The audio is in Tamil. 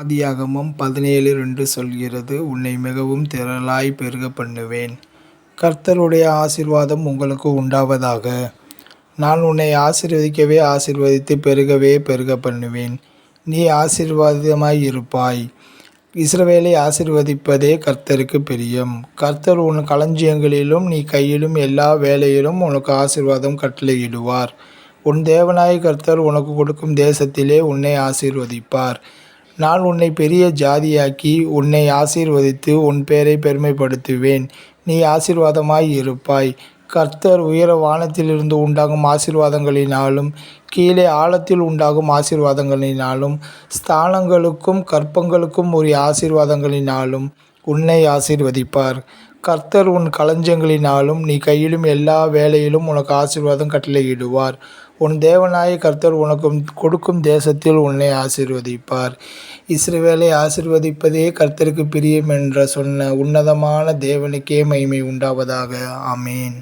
ஆதியாகமம் 17:2 சொல்கிறது, உன்னை மிகவும் திரளாய் பெருக பண்ணுவேன். கர்த்தருடைய ஆசீர்வாதம் உங்களுக்கு உண்டாவதாக. நான் உன்னை ஆசீர்வதிக்கவே ஆசீர்வதித்து பெருகவே பெருக பண்ணுவேன். நீ ஆசீர்வாதமாய் இருப்பாய். இஸ்ரவேலை ஆசீர்வதிப்பதே கர்த்தருக்கு பிரியம். கர்த்தர் உன் களஞ்சியங்களிலும் நீ கையிலும் எல்லா வேலையிலும் உனக்கு ஆசீர்வாதம் கட்டளையிடுவார். உன் தேவனாய கர்த்தர் உனக்கு கொடுக்கும் தேசத்திலே உன்னை ஆசீர்வதிப்பார். நான் உன்னை பெரிய ஜாதியாக்கி உன்னை ஆசீர்வதித்து உன் பேரை பெருமைப்படுத்துவேன். நீ ஆசீர்வாதமாய் இருப்பாய். கர்த்தர் உயர வானத்திலிருந்து உண்டாகும் ஆசீர்வாதங்களினாலும் கீழே ஆழத்தில் உண்டாகும் ஆசீர்வாதங்களினாலும் ஸ்தானங்களுக்கும் கற்பங்களுக்கும் உரிய ஆசீர்வாதங்களினாலும் உன்னை ஆசீர்வதிப்பார். கர்த்தர் உன் களஞ்சியங்களினாலும் நீ கையிலும் எல்லா வேலையிலும் உனக்கு ஆசீர்வாதம் கட்டளையிடுவார். உன் தேவனாய கர்த்தர் உனக்கு கொடுக்கும் தேசத்தில் உன்னை ஆசீர்வதிப்பார். இஸ்ரவேலை ஆசீர்வதிப்பதே கர்த்தருக்கு பிரியம் என்ற சொன்ன உன்னதமான தேவனுக்கே மகிமை உண்டாவதாக. ஆமென்.